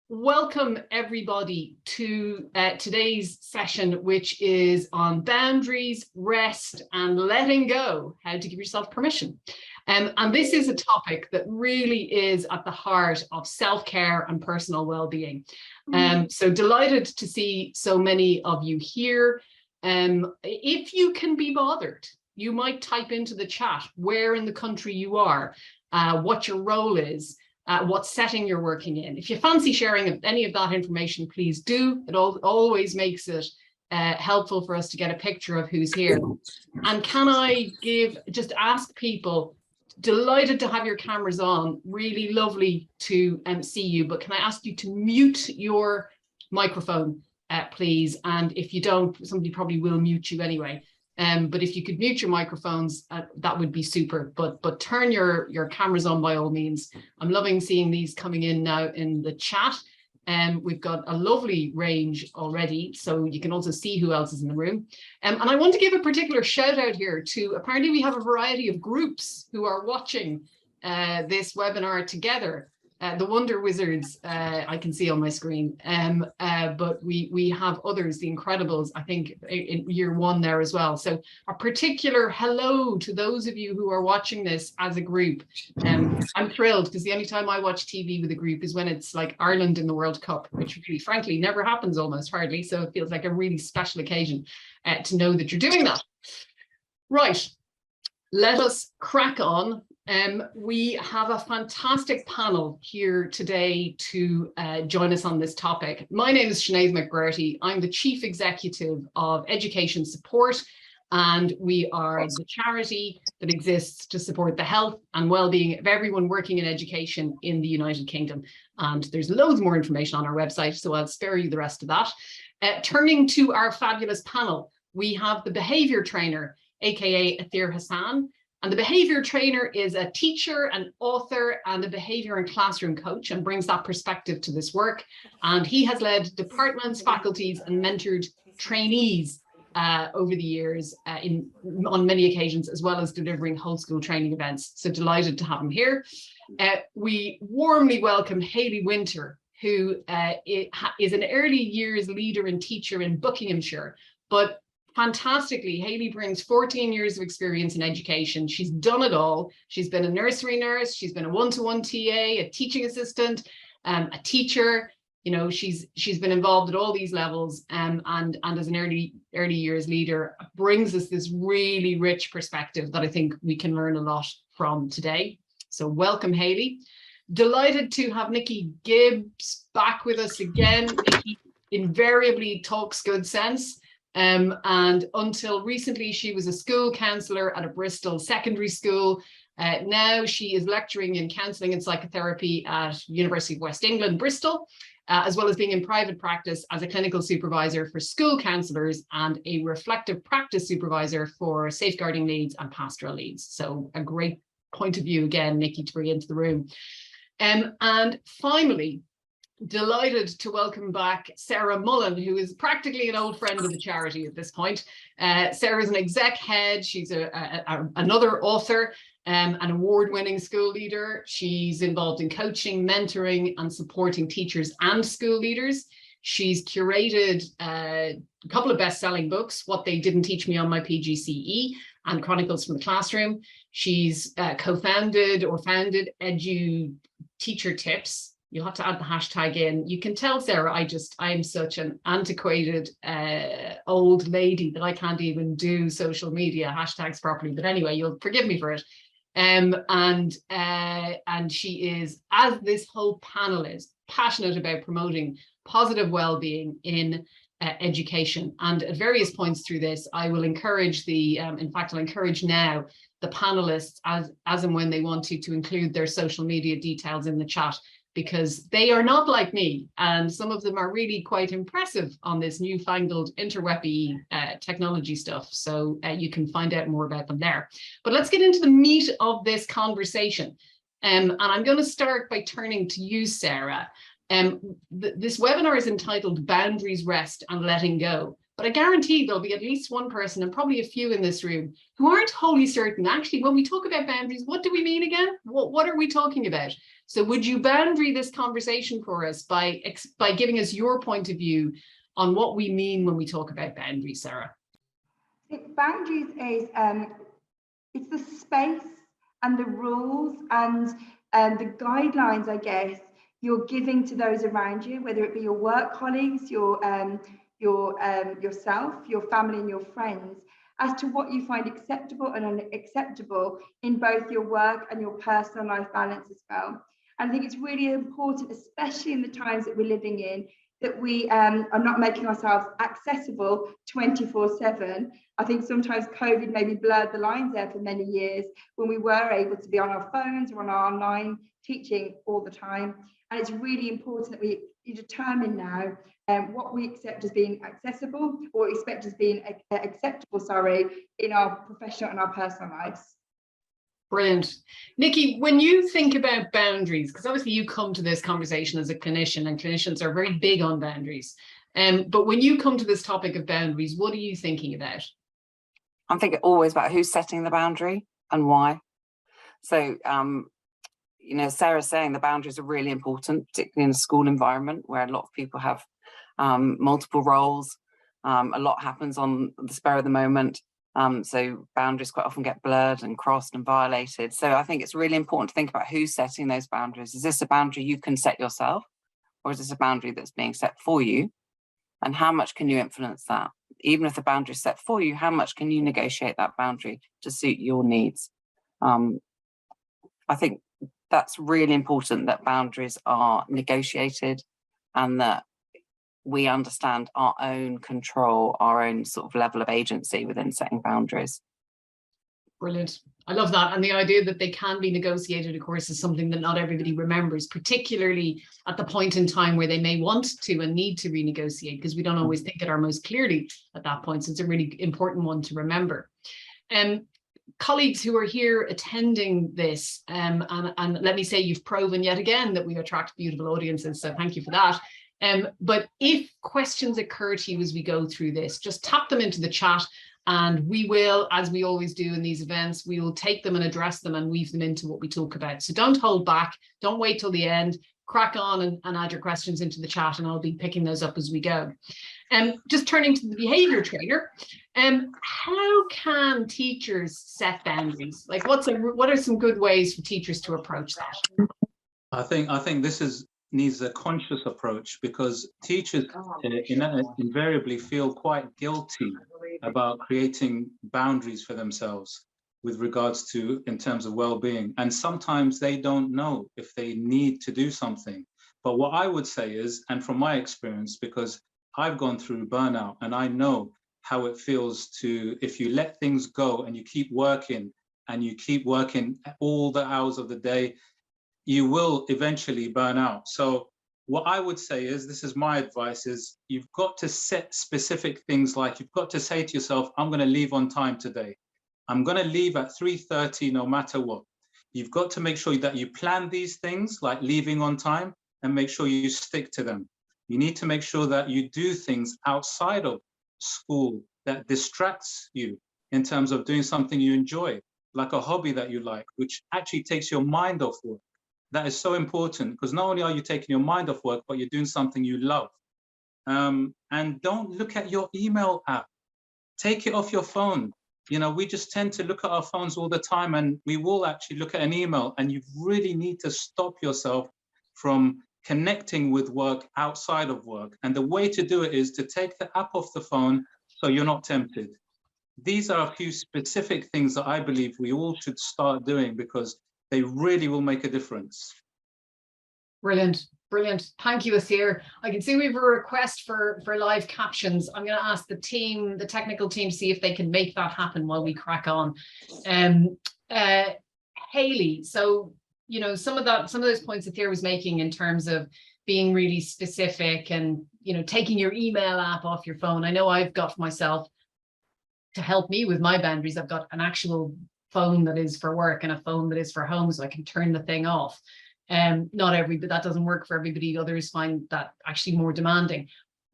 Welcome everybody to today's session, which is on boundaries, rest, and letting go, how to give yourself permission. And this is a topic that really is at the heart of self-care and personal well-being. So delighted to see so many of you here. If you can be bothered, you might type into the chat where in the country you are, what your role is, what setting you're working in. If you fancy sharing any of that information, please do. It always makes it helpful for us to get a picture of who's here. And can I just ask people, delighted to have your cameras on, really lovely to see you, but can I ask you to mute your microphone, please? And if you don't, somebody probably will mute you anyway. But if you could mute your microphones, that would be super. But turn your cameras on by all means. I'm loving seeing these coming in now in the chat. We've got a lovely range already, so you can also see who else is in the room. And I want to give a particular shout out here to, apparently we have a variety of groups who are watching this webinar together. The Wonder Wizards, I can see on my screen, but we have others, the Incredibles, I think in year one there as well. So a particular hello to those of you who are watching this as a group. I'm thrilled because the only time I watch TV with a group is when it's like Ireland in the World Cup, which really, frankly, never happens almost hardly. So it feels like a really special occasion to know that you're doing that. Right, let us crack on. We have a fantastic panel here today to join us on this topic. My name is Sinead McBurty. I'm the Chief Executive of Education Support, and we are the charity that exists to support the health and well-being of everyone working in education in the United Kingdom. And there's loads more information on our website, so I'll spare you the rest of that. Turning to our fabulous panel, we have the behaviour trainer, aka Athir Hassan. And the behavior trainer is a teacher, an author, and a behavior and classroom coach, and brings that perspective to this work. And he has led departments, faculties, and mentored trainees over the years on many occasions, as well as delivering whole school training events. So delighted to have him here. We warmly welcome Hayley Winter, who is an early years leader and teacher in Buckinghamshire, but fantastically, Hayley brings 14 years of experience in education. She's done it all. She's been a nursery nurse, she's been a one-to-one TA, a teaching assistant, a teacher. You know, she's been involved at all these levels, and as an early years leader, brings us this really rich perspective that I think we can learn a lot from today. So welcome, Hayley. Delighted to have Nikki Gibbs back with us again. Nikki invariably talks good sense. And until recently, she was a school counsellor at a Bristol secondary school. Now she is lecturing in counselling and psychotherapy at University of West England, Bristol, as well as being in private practice as a clinical supervisor for school counsellors and a reflective practice supervisor for safeguarding leads and pastoral leads. So a great point of view again, Nikki, to bring into the room. And finally, delighted to welcome back Sarah Mullen, who is practically an old friend of the charity at this point. Sarah is an exec head. She's another author, an award-winning school leader. She's involved in coaching, mentoring, and supporting teachers and school leaders. She's curated a couple of best-selling books, What They Didn't Teach Me on My PGCE and Chronicles from the Classroom. She's co-founded or founded Edu Teacher Tips. You'll have to add the hashtag in. You can tell, Sarah, I am such an antiquated old lady that I can't even do social media hashtags properly. But anyway, you'll forgive me for it. And she is, as this whole panel is, passionate about promoting positive well-being in education. And at various points through this, I will encourage in fact, I'll encourage now the panelists as and when they want to include their social media details in the chat, because they are not like me, and some of them are really quite impressive on this newfangled interwebby technology stuff. So you can find out more about them there. But let's get into the meat of this conversation. And I'm going to start by turning to you, Sarah. This webinar is entitled Boundaries, Rest, and Letting Go. But I guarantee there'll be at least one person, and probably a few in this room, who aren't wholly certain, actually, when we talk about boundaries, what do we mean again? What are we talking about? So would you boundary this conversation for us by giving us your point of view on what we mean when we talk about boundaries, Sarah? Boundaries is it's the space and the rules and the guidelines, I guess, you're giving to those around you, whether it be your work colleagues, yourself, your family and your friends, as to what you find acceptable and unacceptable in both your work and your personal life balance as well. And I think it's really important, especially in the times that we're living in, that we are not making ourselves accessible 24/7. I think sometimes COVID maybe blurred the lines there for many years when we were able to be on our phones or on our online teaching all the time. And it's really important that we determine now what we accept as being accessible or expect as being acceptable, in our professional and our personal lives. Brilliant. Nikki, when you think about boundaries, because obviously you come to this conversation as a clinician, and clinicians are very big on boundaries. But when you come to this topic of boundaries, what are you thinking about? I'm thinking always about who's setting the boundary and why. So, Sarah's saying the boundaries are really important, particularly in a school environment where a lot of people have multiple roles. A lot happens on the spur of the moment. So boundaries quite often get blurred and crossed and violated. So I think it's really important to think about who's setting those boundaries. Is this a boundary you can set yourself, or is this a boundary that's being set for you? And how much can you influence that? Even if the boundary is set for you, how much can you negotiate that boundary to suit your needs? I think that's really important, that boundaries are negotiated and that we understand our own control, our own sort of level of agency within setting boundaries. Brilliant. I love that. And the idea that they can be negotiated, of course, is something that not everybody remembers, particularly at the point in time where they may want to and need to renegotiate, because we don't always think it our most clearly at that point. So it's a really important one to remember. Colleagues who are here attending this, and let me say you've proven yet again that we attract beautiful audiences, so thank you for that. But if questions occur to you as we go through this, just tap them into the chat, and we will, as we always do in these events, we will take them and address them and weave them into what we talk about. So don't hold back, don't wait till the end, crack on and add your questions into the chat, and I'll be picking those up as we go. Just turning to the behavior trainer, how can teachers set boundaries? Like what are some good ways for teachers to approach that? I think this needs a conscious approach, because teachers invariably feel quite guilty about creating boundaries for themselves with regards to, in terms of well-being, and sometimes they don't know if they need to do something. But what I would say is, and from my experience, because I've gone through burnout and I know how it feels to, if you let things go and you keep working all the hours of the day, you will eventually burn out. So what I would say is, this is my advice, is you've got to set specific things, like you've got to say to yourself, I'm going to leave on time today. I'm going to leave at 3:30 no matter what. You've got to make sure that you plan these things, like leaving on time, and make sure you stick to them. You need to make sure that you do things outside of school that distracts you in terms of doing something you enjoy, like a hobby that you like, which actually takes your mind off work. That is so important, because not only are you taking your mind off work, but you're doing something you love. And don't look at your email app. Take it off your phone. We just tend to look at our phones all the time, and we will actually look at an email, and you really need to stop yourself from connecting with work outside of work. And the way to do it is to take the app off the phone so you're not tempted. These are a few specific things that I believe we all should start doing, because they really will make a difference. Brilliant, brilliant. Thank you, Asir. I can see we have a request for live captions. I'm going to ask the team, the technical team, see if they can make that happen while we crack on. Hayley, so some of those points that Thea was making in terms of being really specific and taking your email app off your phone. I know I've got for myself, to help me with my boundaries, I've got an actual phone that is for work and a phone that is for home, so I can turn the thing off. But that doesn't work for everybody. Others find that actually more demanding.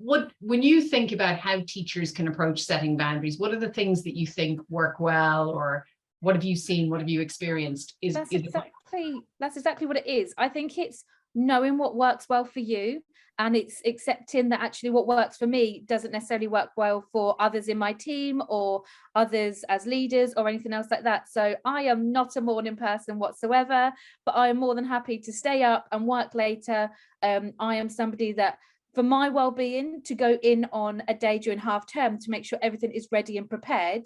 when you think about how teachers can approach setting boundaries, what are the things that you think work well, or what have you seen, what have you experienced? That's exactly what it is. I think it's knowing what works well for you, and it's accepting that actually what works for me doesn't necessarily work well for others in my team or others as leaders or anything else like that. So I am not a morning person whatsoever, but I am more than happy to stay up and work later. I am somebody that, for my well-being, to go in on a day during half term to make sure everything is ready and prepared,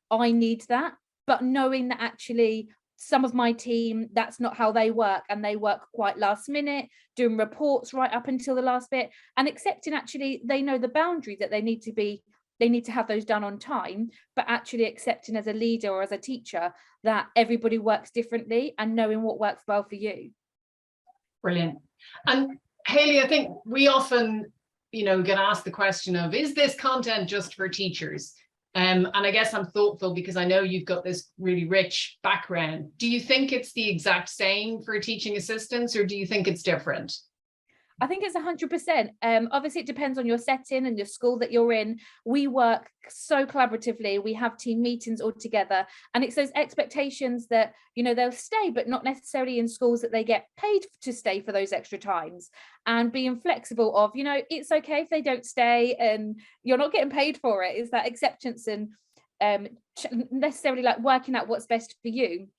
I need that. But knowing that actually some of my team, that's not how they work, and they work quite last minute, doing reports right up until the last bit, and accepting actually they know the boundary that they need to have those done on time, but actually accepting as a leader or as a teacher that everybody works differently and knowing what works well for you. Brilliant. And Hayley, I think we often, get asked the question of, is this content just for teachers? And I guess I'm thoughtful because I know you've got this really rich background. Do you think it's the exact same for teaching assistants, or do you think it's different? I think it's 100%. Obviously, it depends on your setting and your school that you're in. We work so collaboratively. We have team meetings all together, and it's those expectations that, they'll stay, but not necessarily in schools that they get paid to stay for those extra times, and being flexible of, it's okay if they don't stay and you're not getting paid for it. Is that acceptance and necessarily like working out what's best for you,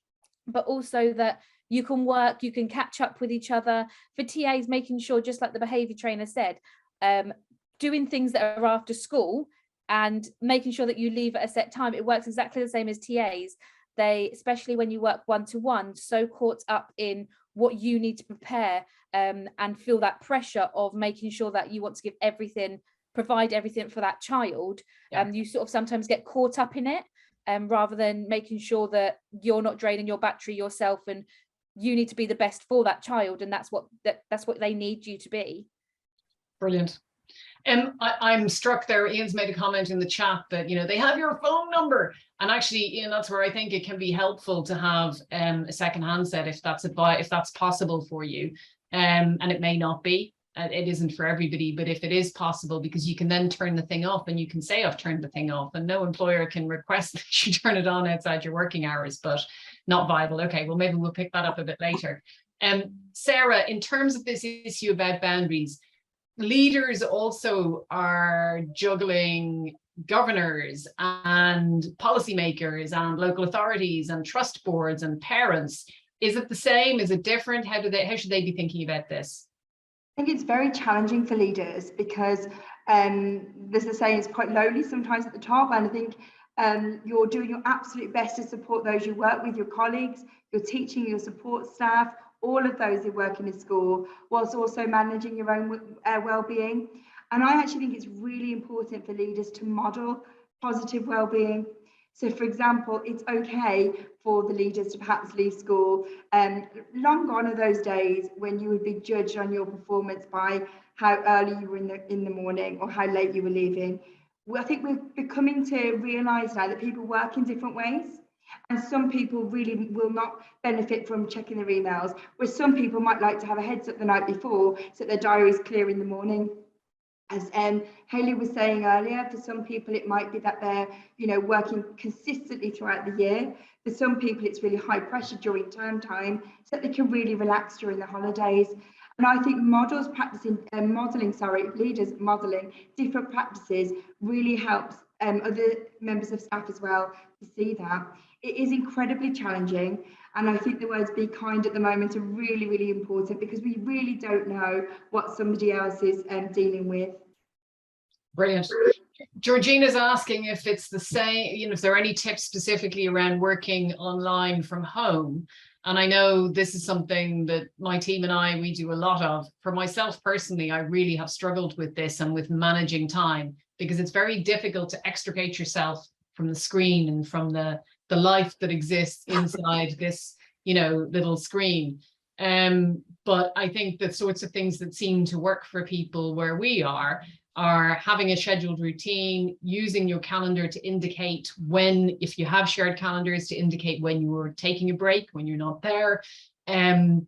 but also that you can work, you can catch up with each other. For TAs, making sure, just like the behaviour trainer said, doing things that are after school and making sure that you leave at a set time. It works exactly the same as TAs. They, especially when you work one-to-one, so caught up in what you need to prepare and feel that pressure of making sure that you want to give everything, provide everything for that child. You sort of sometimes get caught up in it, rather than making sure that you're not draining your battery yourself, and you need to be the best for that child, and that's what they need you to be. Brilliant. I'm struck there. Ian's made a comment in the chat that they have your phone number, and actually, Ian, that's where I think it can be helpful to have a second handset if that's possible for you. And it may not be. It isn't for everybody, but if it is possible, because you can then turn the thing off and you can say, I've turned the thing off, and no employer can request that you turn it on outside your working hours, but not viable. Okay, well, maybe we'll pick that up a bit later. Sarah, in terms of this issue about boundaries, leaders also are juggling governors and policymakers and local authorities and trust boards and parents. Is it the same? Is it different? How should they be thinking about this? I think it's very challenging for leaders because there's a saying, it's quite lonely sometimes at the top, and I think you're doing your absolute best to support those you work with, your colleagues, your teaching, your support staff, all of those who work in a school, whilst also managing your own well-being. And I actually think it's really important for leaders to model positive well-being. So, for example, it's okay for the leaders to perhaps leave school. Long gone are those days when you would be judged on your performance by how early you were in the morning or how late you were leaving. Well, I think we're becoming to realise now that people work in different ways, and some people really will not benefit from checking their emails, whereas some people might like to have a heads up the night before so that their diary is clear in the morning. As Hayley was saying earlier, for some people it might be that they're working consistently throughout the year. For some people it's really high pressure during term time so that they can really relax during the holidays. And I think leaders modelling different practices really helps other members of staff as well to see that. It is incredibly challenging, and I think the words "be kind" at the moment are really, really important because we really don't know what somebody else is dealing with. Brilliant. Georgina's asking if it's the same, if there are any tips specifically around working online from home. And I know this is something that my team and we do a lot of. For myself personally, I really have struggled with this and with managing time, because it's very difficult to extricate yourself from the screen and from the life that exists inside this, little screen. But I think the sorts of things that seem to work for people where we are having a scheduled routine, using your calendar to indicate when, if you have shared calendars, to indicate when you are taking a break, when you're not there, and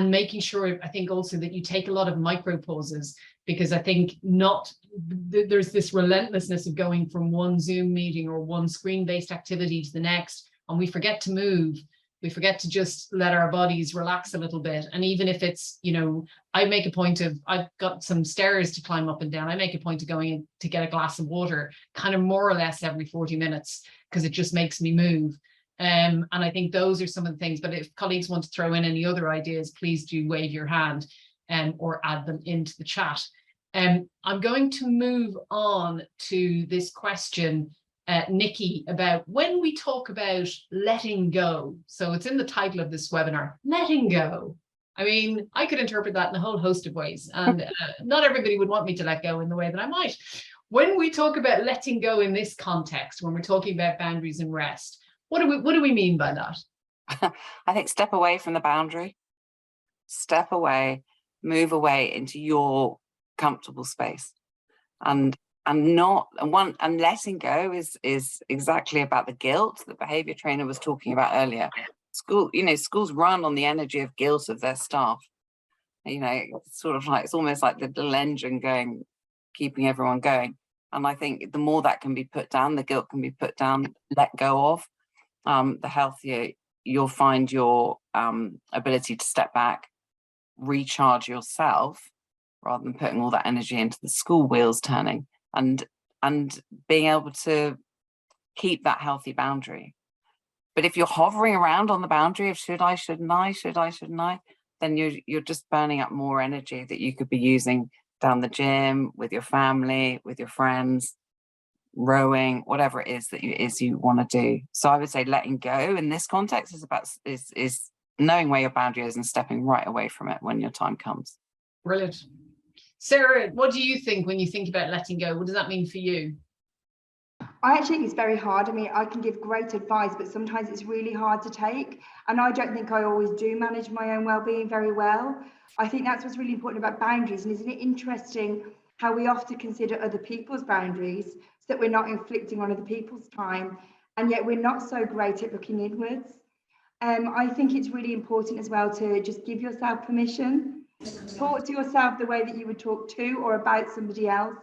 making sure, I think also, that you take a lot of micro pauses. because I think there's this relentlessness of going from one Zoom meeting or one screen-based activity to the next, and we forget to move. We forget to just let our bodies relax a little bit. And even if it's, you know, I've got some stairs to climb up and down. I make a point of going in to get a glass of water kind of more or less every 40 minutes because it just makes me move. And I think those are some of the things. But if colleagues want to throw in any other ideas, please do wave your hand or add them into the chat. I'm going to move on to this question, Nikki, about when we talk about letting go. So it's in the title of this webinar, letting go. I mean, I could interpret that in a whole host of ways, and not everybody would want me to let go in the way that I might. When we talk about letting go in this context, when we're talking about boundaries and rest, what do we mean by that? I think step away from the boundary, step away, move away into your comfortable space, and letting go is exactly about the guilt that behavior trainer was talking about earlier. Schools run on the energy of guilt of their staff. You know, it's sort of like, it's almost like the little engine going, keeping everyone going. And I think the more that can be put down, the guilt can be put down, let go of, the healthier you'll find your ability to step back, recharge yourself, rather than putting all that energy into the school wheels turning, and being able to keep that healthy boundary. But if you're hovering around on the boundary of should I, shouldn't I, then you're just burning up more energy that you could be using down the gym, with your family, with your friends, rowing, whatever it is that you want to do. So I would say letting go in this context is knowing where your boundary is and stepping right away from it when your time comes. Brilliant. Sarah, what do you think when you think about letting go? What does that mean for you? I actually think it's very hard. I mean, I can give great advice, but sometimes it's really hard to take. And I don't think I always do manage my own well-being very well. I think that's what's really important about boundaries. And isn't it interesting how we often consider other people's boundaries so that we're not inflicting on other people's time, and yet we're not so great at looking inwards. I think it's really important as well to just give yourself permission. Talk to yourself the way that you would talk to or about somebody else.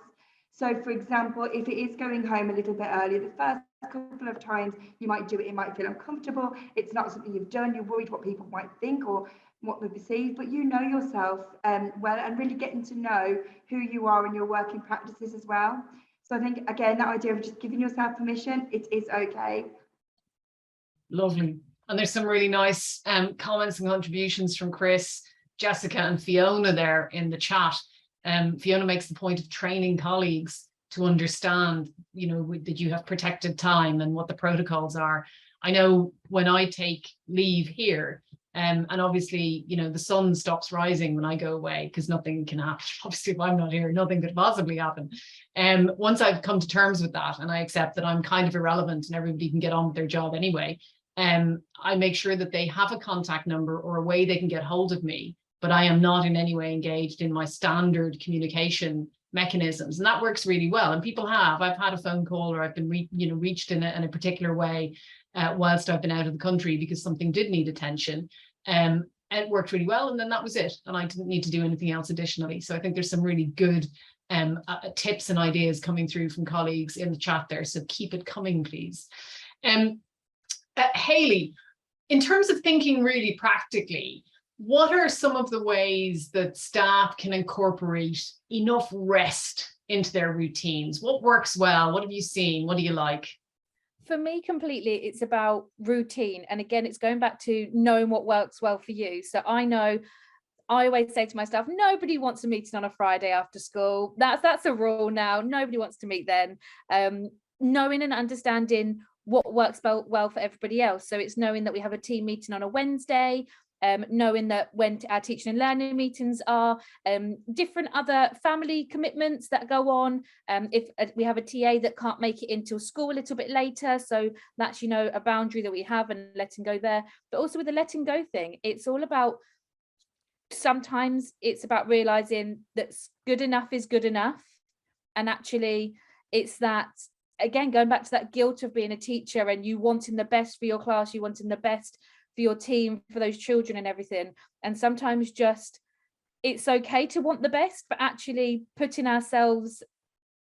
So, for example, if it is going home a little bit early, the first couple of times you might do it, it might feel uncomfortable. It's not something you've done. You're worried what people might think or what they perceive, but you know yourself well, and really getting to know who you are and your working practices as well. So I think, again, that idea of just giving yourself permission, it is okay. Lovely. And there's some really nice comments and contributions from Chris, Jessica and Fiona there in the chat. Fiona makes the point of training colleagues to understand, you know, that you have protected time and what the protocols are. I know when I take leave here, and obviously, you know, the sun stops rising when I go away because nothing can happen. Obviously, if I'm not here, nothing could possibly happen. Once I've come to terms with that and I accept that I'm kind of irrelevant and everybody can get on with their job anyway, I make sure that they have a contact number or a way they can get hold of me, but I am not in any way engaged in my standard communication mechanisms. And that works really well. And people have, I've had a phone call or I've been reached in a particular way whilst I've been out of the country because something did need attention. And it worked really well. And then that was it. And I didn't need to do anything else additionally. So I think there's some really good tips and ideas coming through from colleagues in the chat there. So keep it coming, please. Hayley, in terms of thinking really practically, what are some of the ways that staff can incorporate enough rest into their routines? What works well? What have you seen? What do you like? For me, completely, it's about routine. And again, it's going back to knowing what works well for you. So I know, I always say to my staff, nobody wants a meeting on a Friday after school. That's a rule now. Nobody wants to meet then. Knowing and understanding what works well for everybody else. So it's knowing that we have a team meeting on a Wednesday, knowing that when our teaching and learning meetings are, different other family commitments that go on. If we have a TA that can't make it into school a little bit later, so that's, you know, a boundary that we have and letting go there. But also with the letting go thing, it's all about, sometimes it's about realizing that good enough is good enough. And actually it's that, again, going back to that guilt of being a teacher and you wanting the best for your class, you wanting the best for your team, for those children and everything. And sometimes just it's okay to want the best, but actually putting ourselves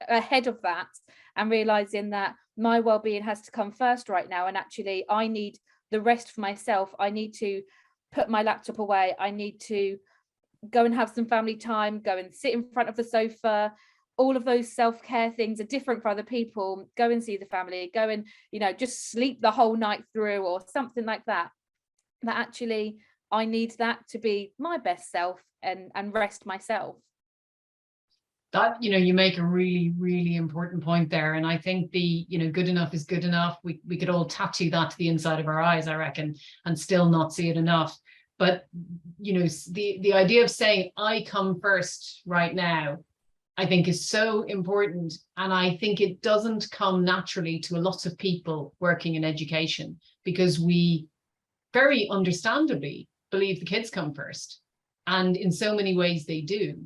ahead of that and realizing that my well-being has to come first right now, and actually I need the rest for myself. I need to put my laptop away, I need to go and have some family time, go and sit in front of the sofa. All of those self-care things are different for other people. Go and see the family, go and, you know, just sleep the whole night through or something like that. That actually I need that to be my best self and rest myself. That, you know, you make a really, really important point there. And I think the, you know, good enough is good enough. We could all tattoo that to the inside of our eyes, I reckon, and still not see it enough. But, you know, the idea of saying I come first right now, I think is so important. And I think it doesn't come naturally to a lot of people working in education, because we very understandably believe the kids come first. And in so many ways they do.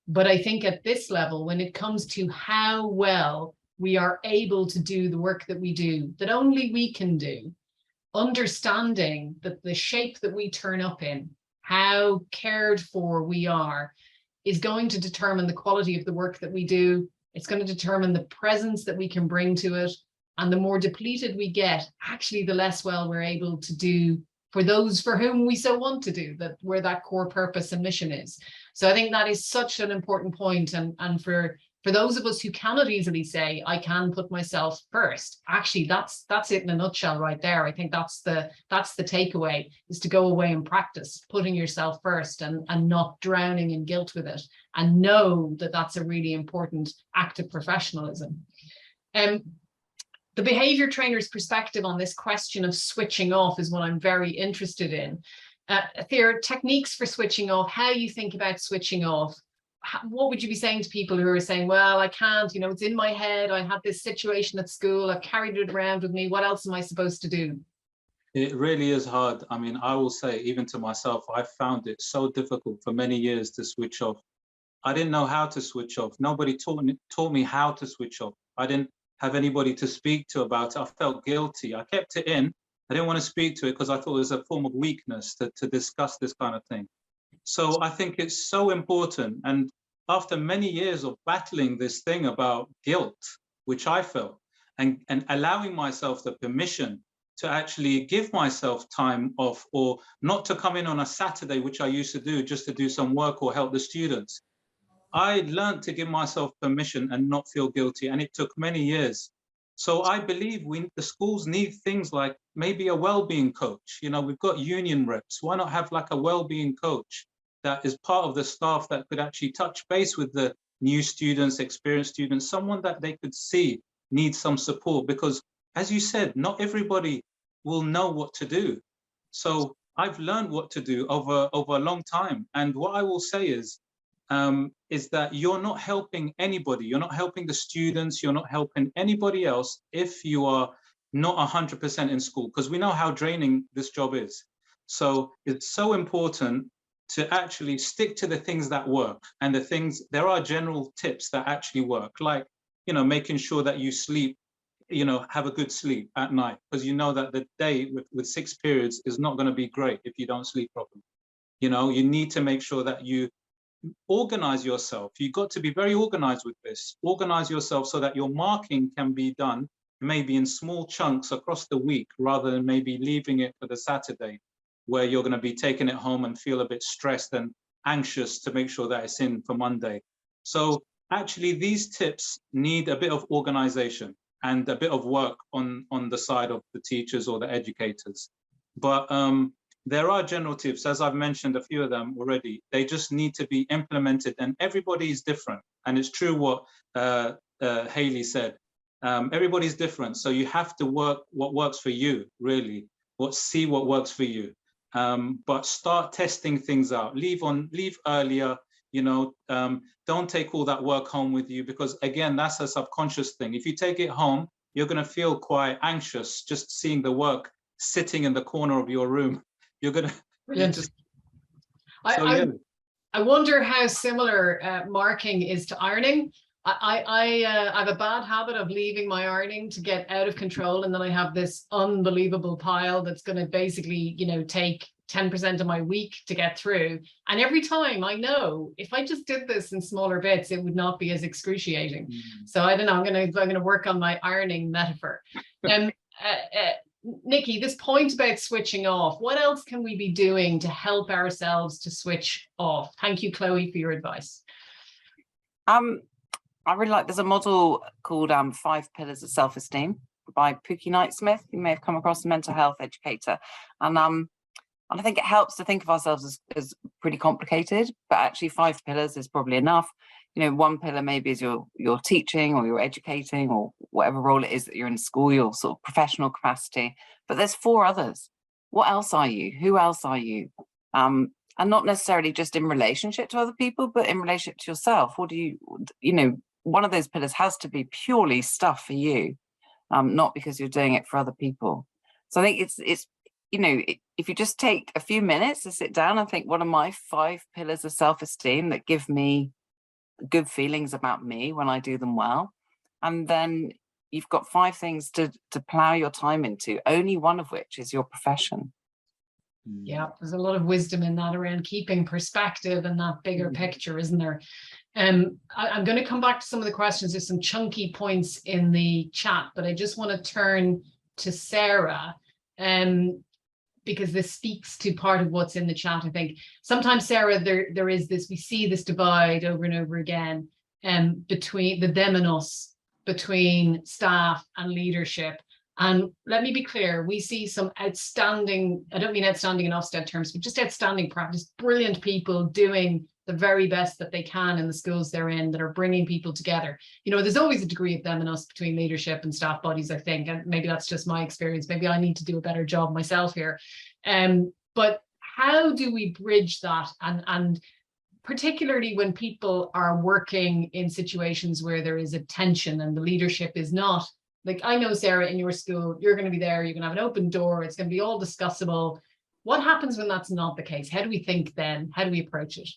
But I think at this level, when it comes to how well we are able to do the work that we do, that only we can do, understanding that the shape that we turn up in, how cared for we are, is going to determine the quality of the work that we do. It's going to determine the presence that we can bring to it. And the more depleted we get, actually, the less well we're able to do for those for whom we so want to do, that where that core purpose and mission is. So I think that is such an important point. And for those of us who cannot easily say, I can put myself first, actually, that's it in a nutshell right there. I think that's the takeaway, is to go away and practice putting yourself first and not drowning in guilt with it, and know that that's a really important act of professionalism. The behavior trainer's perspective on this question of switching off is what I'm very interested in. There are techniques for switching off, how you think about switching off. What would you be saying to people who are saying, well, I can't, you know, it's in my head, I had this situation at school, I've carried it around with me, what else am I supposed to do? It really is hard. I mean, I will say, even to myself, I found it so difficult for many years to switch off. I didn't know how to switch off. Nobody taught me how to switch off. I didn't have anybody to speak to about it. I felt guilty. I kept it in. I didn't want to speak to it because I thought it was a form of weakness to discuss this kind of thing. So I think it's so important. And after many years of battling this thing about guilt, which I felt, and allowing myself the permission to actually give myself time off, or not to come in on a Saturday, which I used to do just to do some work or help the students, I learned to give myself permission and not feel guilty. And it took many years. So I believe the schools need things like maybe a well-being coach. You know, we've got union reps. Why not have like a well-being coach that is part of the staff that could actually touch base with the new students, experienced students, someone that they could see needs some support? Because as you said, not everybody will know what to do. So I've learned what to do over a long time. And what I will say is that you're not helping anybody. You're not helping the students. You're not helping anybody else if you are not 100% in school, because we know how draining this job is. So it's so important to actually stick to the things that work, and there are general tips that actually work, like, you know, making sure that you sleep, you know, have a good sleep at night, because you know that the day with 6 periods is not going to be great if you don't sleep properly. You know, you need to make sure that you organize yourself. You've got to be very organized with this. Organize yourself so that your marking can be done maybe in small chunks across the week, rather than maybe leaving it for the Saturday, where you're going to be taking it home and feel a bit stressed and anxious to make sure that it's in for Monday. So actually, these tips need a bit of organization and a bit of work on the side of the teachers or the educators. But there are general tips, as I've mentioned a few of them already. They just need to be implemented, and everybody is different. And it's true what Hayley said. Everybody's different, so you have to work what works for you, really. See what works for you. But start testing things out. Leave earlier. You know, don't take all that work home with you, because again, that's a subconscious thing. If you take it home, you're going to feel quite anxious just seeing the work sitting in the corner of your room. You're going to just. I wonder how similar marking is to ironing. I have a bad habit of leaving my ironing to get out of control, and then I have this unbelievable pile that's going to basically, you know, take 10% of my week to get through. And every time I know if I just did this in smaller bits, it would not be as excruciating. So I don't know, I'm gonna work on my ironing metaphor. Nikki, this point about switching off, what else can we be doing to help ourselves to switch off? Thank you, Chloe, for your advice. I really like, there's a model called 5 Pillars of Self-Esteem by Pookie Knight-Smith. You may have come across, a mental health educator. And I think it helps to think of ourselves as pretty complicated, but actually 5 pillars is probably enough. You know, 1 pillar maybe is your teaching or your educating or whatever role it is that you're in school, your sort of professional capacity. But there's 4 others. What else are you? Who else are you? And not necessarily just in relationship to other people, but in relationship to yourself. What do you know, one of those pillars has to be purely stuff for you, not because you're doing it for other people. So I think it's you know, if you just take a few minutes to sit down and think, what are my 5 pillars of self-esteem that give me good feelings about me when I do them well? And then you've got 5 things to plow your time into, only one of which is your profession. Yeah, there's a lot of wisdom in that around keeping perspective and that bigger picture, isn't there? I'm going to come back to some of the questions. There's some chunky points in the chat, but I just want to turn to Sarah, because this speaks to part of what's in the chat. I think sometimes, Sarah, there is this, we see this divide over and over again, between the them and us, between staff and leadership. And let me be clear, we see some outstanding, I don't mean outstanding in Ofsted terms, but just outstanding practice, brilliant people doing the very best that they can in the schools they're in, that are bringing people together. You know, there's always a degree of them and us between leadership and staff bodies, I think, and maybe that's just my experience. Maybe I need to do a better job myself here. But how do we bridge that? And particularly when people are working in situations where there is a tension and the leadership is not, like, I know, Sarah, in your school, you're going to be there, you're going to have an open door, it's going to be all discussable. What happens when that's not the case? How do we think then? How do we approach it?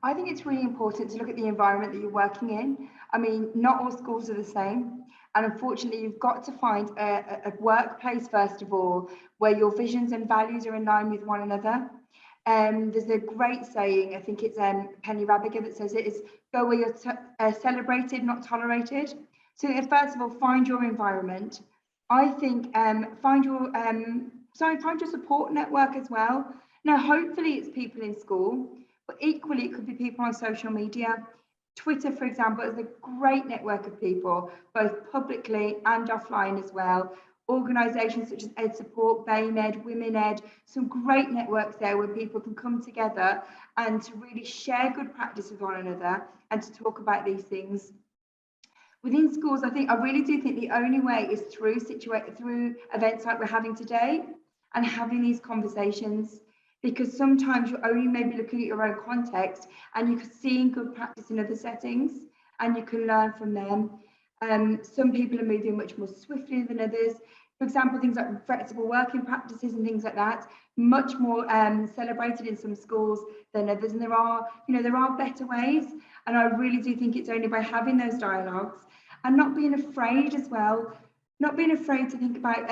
I think it's really important to look at the environment that you're working in. I mean, not all schools are the same. And unfortunately, you've got to find a workplace, first of all, where your visions and values are in line with one another. There's a great saying, I think it's Penny Rabiger, that says it is, go where you're celebrated, not tolerated. So first of all, find your environment. I think find your support network as well. Now, hopefully it's people in school, but equally it could be people on social media. Twitter, for example, is a great network of people, both publicly and offline as well. Organisations such as Ed Support, BAME Ed, Women Ed, some great networks there where people can come together and to really share good practice with one another and to talk about these things. Within schools, I really do think the only way is through events like we're having today and having these conversations, because sometimes you're only maybe looking at your own context and you can see good practice in other settings and you can learn from them. Some people are moving much more swiftly than others. For example, things like flexible working practices and things like that, much more celebrated in some schools than others. And there are better ways. And I really do think it's only by having those dialogues and not being afraid as well, not being afraid to think about,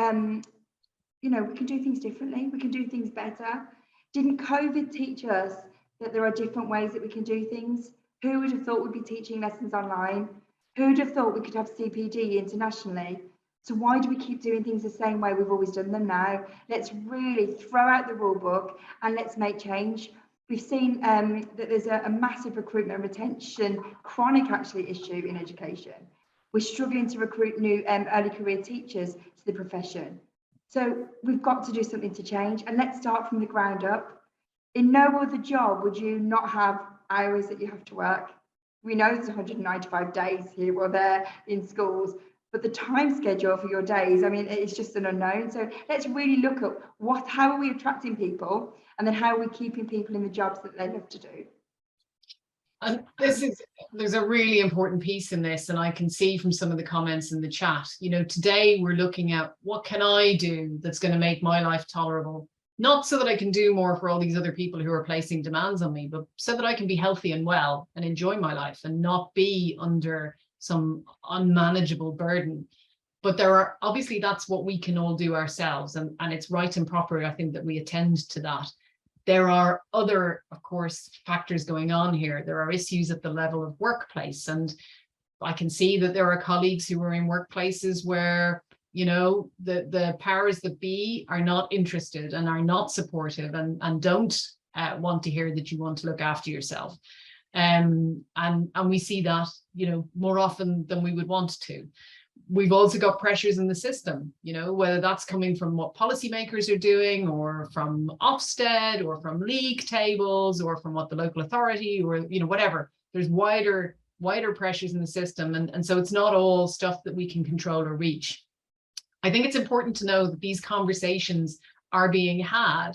we can do things differently, we can do things better. Didn't COVID teach us that there are different ways that we can do things? Who would have thought we'd be teaching lessons online? Who would have thought we could have CPD internationally? So why do we keep doing things the same way we've always done them now? Let's really throw out the rule book and let's make change. We've seen that there's a massive recruitment and retention, chronic actually, issue in education. We're struggling to recruit new early career teachers to the profession. So we've got to do something to change, and let's start from the ground up. In no other job would you not have hours that you have to work. We know there's 195 days here or there in schools, but the time schedule for your days, I mean, it's just an unknown. So let's really look at how are we attracting people, and then how are we keeping people in the jobs that they love to do. And there's a really important piece in this, and I can see from some of the comments in the chat, today we're looking at what can I do that's going to make my life tolerable, not so that I can do more for all these other people who are placing demands on me, but so that I can be healthy and well and enjoy my life and not be under some unmanageable burden. But there are, obviously, that's what we can all do ourselves. And it's right and proper, I think, that we attend to that. There are other, of course, factors going on here. There are issues at the level of workplace. And I can see that there are colleagues who are in workplaces where, you know, the powers that be are not interested and are not supportive and don't want to hear that you want to look after yourself. And we see that, you know, more often than we would want to. We've also got pressures in the system, you know, whether that's coming from what policymakers are doing, or from Ofsted, or from league tables, or from what the local authority, or, you know, whatever. There's wider pressures in the system. And so it's not all stuff that we can control or reach. I think it's important to know that these conversations are being had.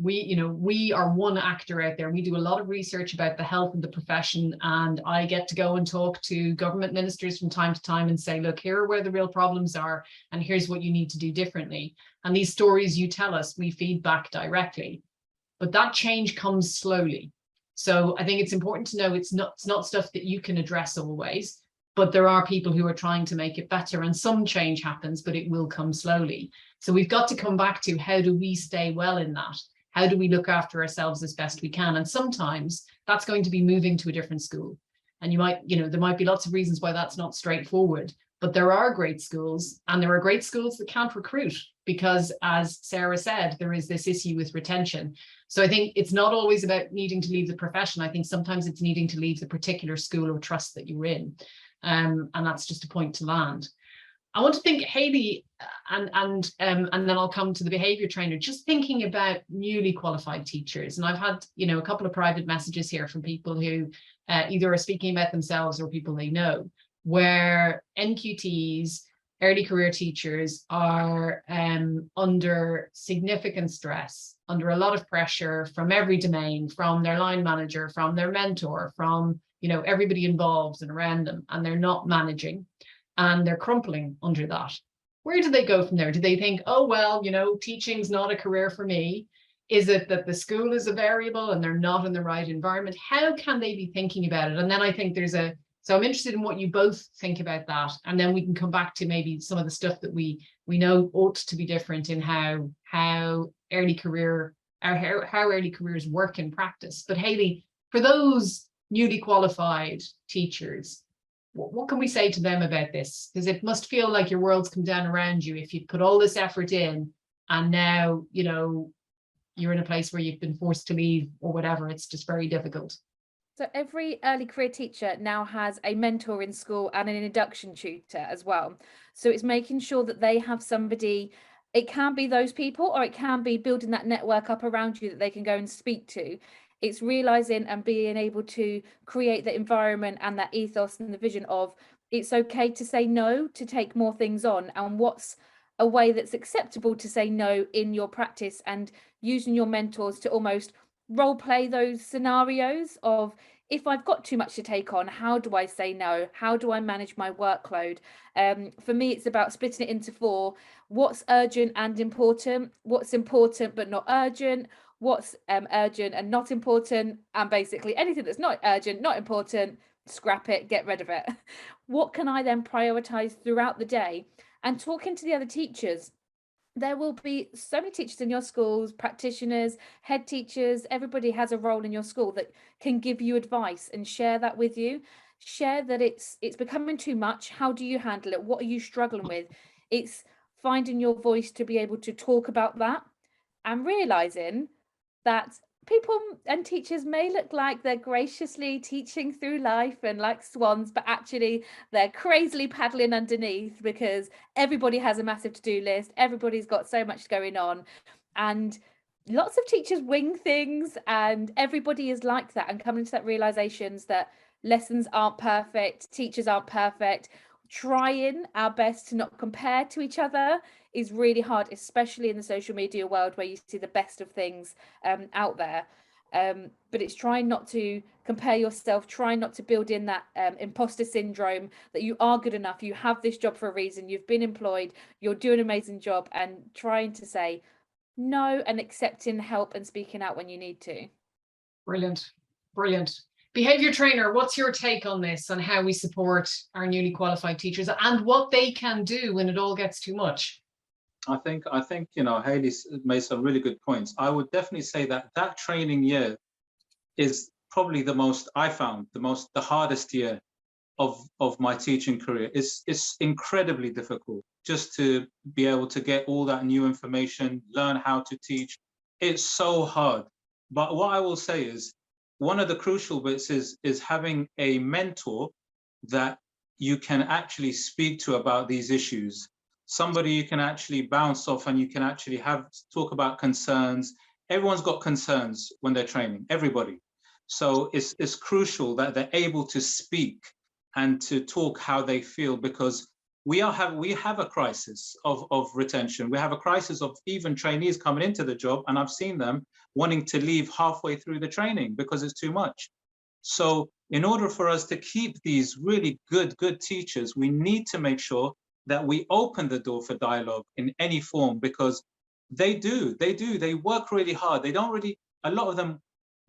We are one actor out there. We do a lot of research about the health of the profession, and I get to go and talk to government ministers from time to time and say, look, here are where the real problems are, and here's what you need to do differently. And these stories you tell us, we feed back directly. But that change comes slowly. So I think it's important to know it's not stuff that you can address always, but there are people who are trying to make it better, and some change happens, but it will come slowly. So we've got to come back to, how do we stay well in that? How do we look after ourselves as best we can? And sometimes that's going to be moving to a different school. And there might be lots of reasons why that's not straightforward, but there are great schools, and there are great schools that can't recruit because, as Sarah said, there is this issue with retention. So I think it's not always about needing to leave the profession. I think sometimes it's needing to leave the particular school of trust that you're in. And that's just a point to land. I want to think, Hayley, and then I'll come to the behaviour trainer, just thinking about newly qualified teachers. And I've had, a couple of private messages here from people who either are speaking about themselves or people they know, where NQTs, early career teachers, are under significant stress, under a lot of pressure from every domain, from their line manager, from their mentor, from everybody involved and around them, and they're not managing. And they're crumpling under that. Where do they go from there? Do they think, oh, well, teaching's not a career for me? Is it that the school is a variable and they're not in the right environment? How can they be thinking about it? And then I think so I'm interested in what you both think about that. And then we can come back to maybe some of the stuff that we know ought to be different in how early careers work in practice. But Hayley, for those newly qualified teachers, what can we say to them about this? Because it must feel like your world's come down around you if you put all this effort in, and now, you're in a place where you've been forced to leave or whatever. It's just very difficult. So every early career teacher now has a mentor in school and an induction tutor as well. So it's making sure that they have somebody. It can be those people, or it can be building that network up around you that they can go and speak to. It's realizing and being able to create the environment and that ethos and the vision of, it's okay to say no, to take more things on, and what's a way that's acceptable to say no in your practice, and using your mentors to almost role play those scenarios of, if I've got too much to take on, how do I say no? How do I manage my workload? For me, it's about splitting it into 4. What's urgent and important? What's important but not urgent? What's urgent and not important? And basically anything that's not urgent, not important, scrap it, get rid of it. What can I then prioritize throughout the day? And talking to the other teachers. There will be so many teachers in your schools, practitioners, head teachers. Everybody has a role in your school that can give you advice and share that with you. Share that it's becoming too much. How do you handle it? What are you struggling with? It's finding your voice to be able to talk about that, and realizing that people and teachers may look like they're graciously teaching through life and like swans, but actually they're crazily paddling underneath, because everybody has a massive to-do list. Everybody's got so much going on, and lots of teachers wing things, and everybody is like that, and coming to that realizations that lessons aren't perfect, teachers aren't perfect. Trying our best to not compare to each other is really hard, especially in the social media world where you see the best of things out there. But it's trying not to compare yourself, trying not to build in that imposter syndrome, that you are good enough, you have this job for a reason, you've been employed, you're doing an amazing job, and trying to say no and accepting help and speaking out when you need to. Brilliant. Behavior trainer, what's your take on this, on how we support our newly qualified teachers and what they can do when it all gets too much? I think, you know, Hayley made some really good points. I would definitely say that training year is probably the hardest year of my teaching career. It's incredibly difficult just to be able to get all that new information, learn how to teach. It's so hard. But what I will say is, one of the crucial bits is having a mentor that you can actually speak to about these issues. Somebody you can actually bounce off and you can actually talk about concerns. Everyone's got concerns when they're training, everybody. So it's crucial that they're able to speak and to talk how they feel, because we have a crisis of retention. We have a crisis of even trainees coming into the job, and I've seen them wanting to leave halfway through the training because it's too much. So in order for us to keep these really good teachers, we need to make sure that we open the door for dialogue in any form, because they work really hard. A lot of them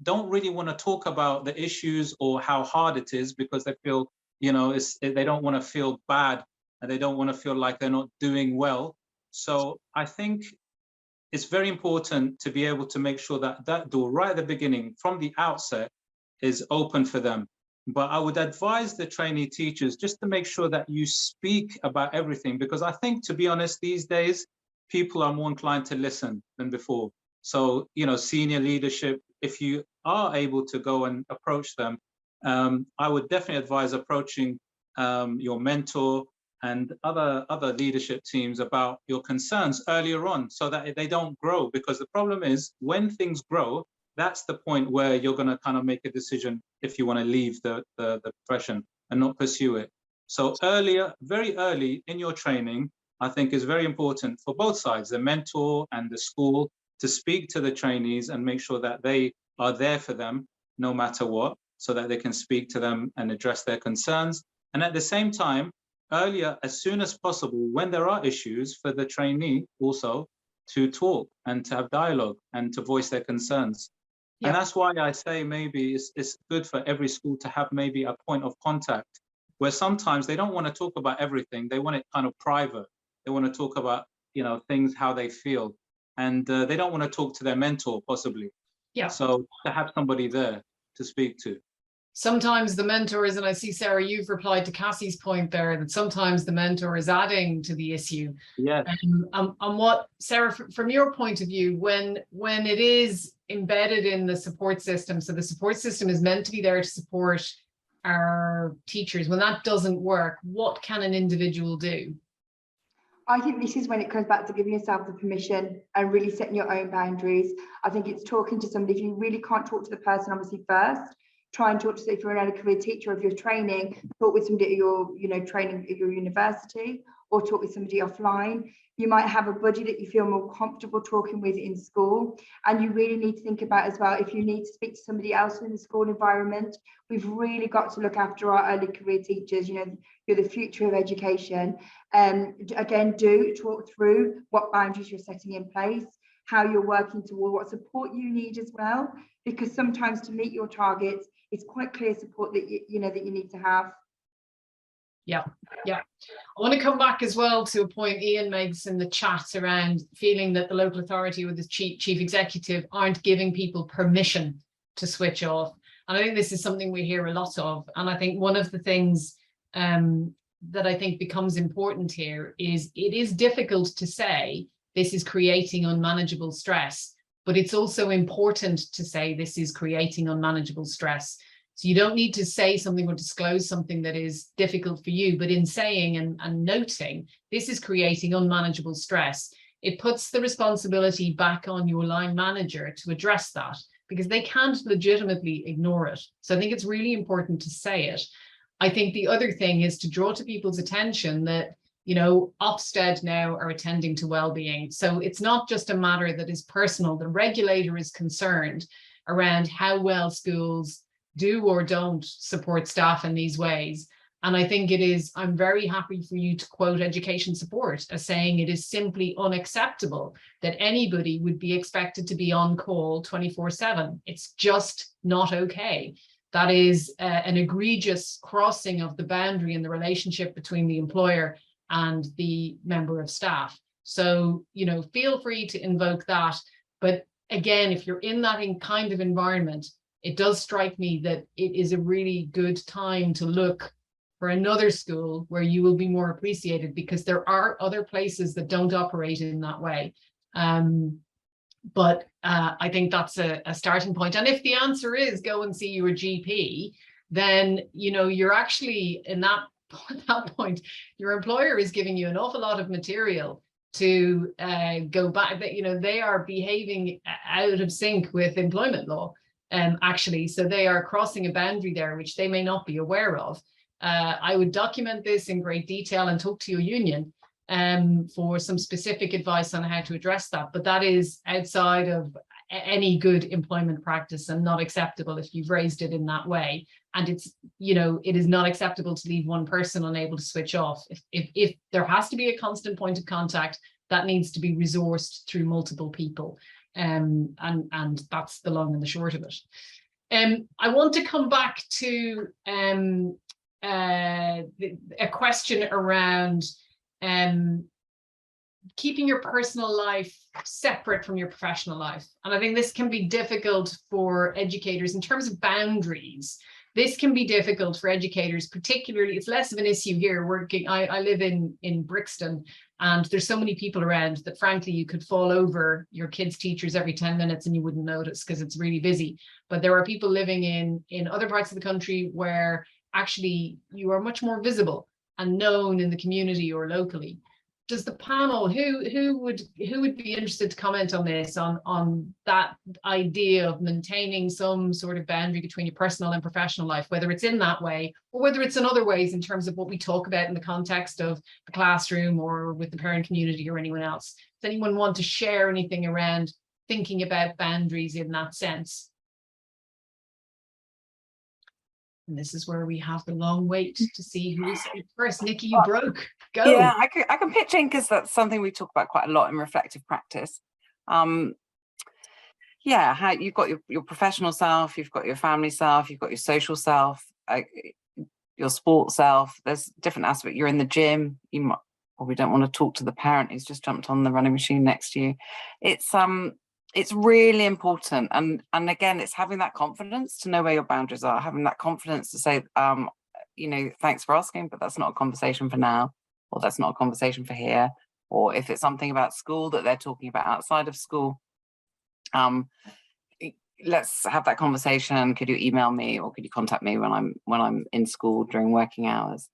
don't really want to talk about the issues or how hard it is, because they feel, you know, they don't want to feel bad and they don't want to feel like they're not doing well. So I think it's very important to be able to make sure that that door right at the beginning, from the outset, is open for them. But I would advise the trainee teachers just to make sure that you speak about everything, because I think, to be honest, these days, people are more inclined to listen than before. So, you know, senior leadership, if you are able to go and approach them, I would definitely advise approaching your mentor and other leadership teams about your concerns earlier on, so that they don't grow. Because the problem is, when things grow, that's the point where you're going to kind of make a decision if you want to leave the profession and not pursue it. So very early in your training, I think is very important for both sides, the mentor and the school, to speak to the trainees and make sure that they are there for them no matter what, so that they can speak to them and address their concerns. And at the same time, earlier, as soon as possible, when there are issues, for the trainee also to talk and to have dialogue and to voice their concerns. Yep. And that's why I say maybe it's good for every school to have maybe a point of contact, where sometimes they don't want to talk about everything. They want it kind of private. They want to talk about, you know, things, how they feel. And they don't want to talk to their mentor, possibly. Yeah. So to have somebody there to speak to. Sometimes the mentor is, and I see, Sarah, you've replied to Cassie's point there, that sometimes the mentor is adding to the issue. Yeah. And what, Sarah, from your point of view, when it is embedded in the support system, so the support system is meant to be there to support our teachers, when that doesn't work, what can an individual do? I think this is when it comes back to giving yourself the permission and really setting your own boundaries. I think it's talking to somebody. If you really can't talk to the person, obviously, first, try and talk to, if you're an early career teacher, if you're training, talk with somebody at your, you know, training at your university, or talk with somebody offline. You might have a buddy that you feel more comfortable talking with in school. And you really need to think about as well, if you need to speak to somebody else in the school environment, we've really got to look after our early career teachers. You know, you're the future of education. Again, do talk through what boundaries you're setting in place, how you're working toward, what support you need as well, because sometimes to meet your targets, it's quite clear support that you know that you need to have. Yeah. I want to come back as well to a point Ian makes in the chat around feeling that the local authority or the chief executive aren't giving people permission to switch off. And I think this is something we hear a lot of. And I think one of the things that I think becomes important here is it is difficult to say this is creating unmanageable stress, but it's also important to say this is creating unmanageable stress. So you don't need to say something or disclose something that is difficult for you, but in saying and noting this is creating unmanageable stress, it puts the responsibility back on your line manager to address that, because they can't legitimately ignore it. So I think it's really important to say it. I think the other thing is to draw to people's attention that, you know, Ofsted now are attending to wellbeing. So it's not just a matter that is personal. The regulator is concerned around how well schools do or don't support staff in these ways. And I think it is, I'm very happy for you to quote education support as saying it is simply unacceptable that anybody would be expected to be on call 24/7. It's just not okay. that is an egregious crossing of the boundary in the relationship between the employer and the member of staff. So, you know, feel free to invoke that. But again, if you're in that kind of environment, it does strike me that it is a really good time to look for another school where you will be more appreciated, because there are other places that don't operate in that way. But I think that's a starting point. And if the answer is go and see your GP, then, you know, you're actually in that, at that point, your employer is giving you an awful lot of material to go back, that, you know, they are behaving out of sync with employment law, actually. So they are crossing a boundary there, which they may not be aware of. I would document this in great detail and talk to your union for some specific advice on how to address that. But that is outside of any good employment practice and not acceptable if you've raised it in that way. And it's, you know, it is not acceptable to leave one person unable to switch off. If there has to be a constant point of contact, that needs to be resourced through multiple people. And that's the long and the short of it. I want to come back to a question around keeping your personal life separate from your professional life. And I think this can be difficult for educators in terms of boundaries. This can be difficult for educators, particularly, it's less of an issue here working. I live in Brixton, and there's so many people around that frankly you could fall over your kids' teachers every 10 minutes and you wouldn't notice because it's really busy. But there are people living in other parts of the country where actually you are much more visible and known in the community or locally. Does the panel, who would be interested to comment on this, on that idea of maintaining some sort of boundary between your personal and professional life, whether it's in that way or whether it's in other ways in terms of what we talk about in the context of the classroom or with the parent community or anyone else? Does anyone want to share anything around thinking about boundaries in that sense? And this is where we have the long wait to see who is first. Nikki, you broke. Go. Yeah, I can pitch in because that's something we talk about quite a lot in reflective practice. Yeah, how you've got your professional self, you've got your family self, you've got your social self, your sports self. There's different aspects. You're in the gym. You might probably don't want to talk to the parent who's just jumped on the running machine next to you. It's really important, and again, it's having that confidence to know where your boundaries are, having that confidence to say, you know, thanks for asking, but that's not a conversation for now, or that's not a conversation for here. Or if it's something about school that they're talking about outside of school, let's have that conversation. Could you email me, or could you contact me when I'm in school during working hours?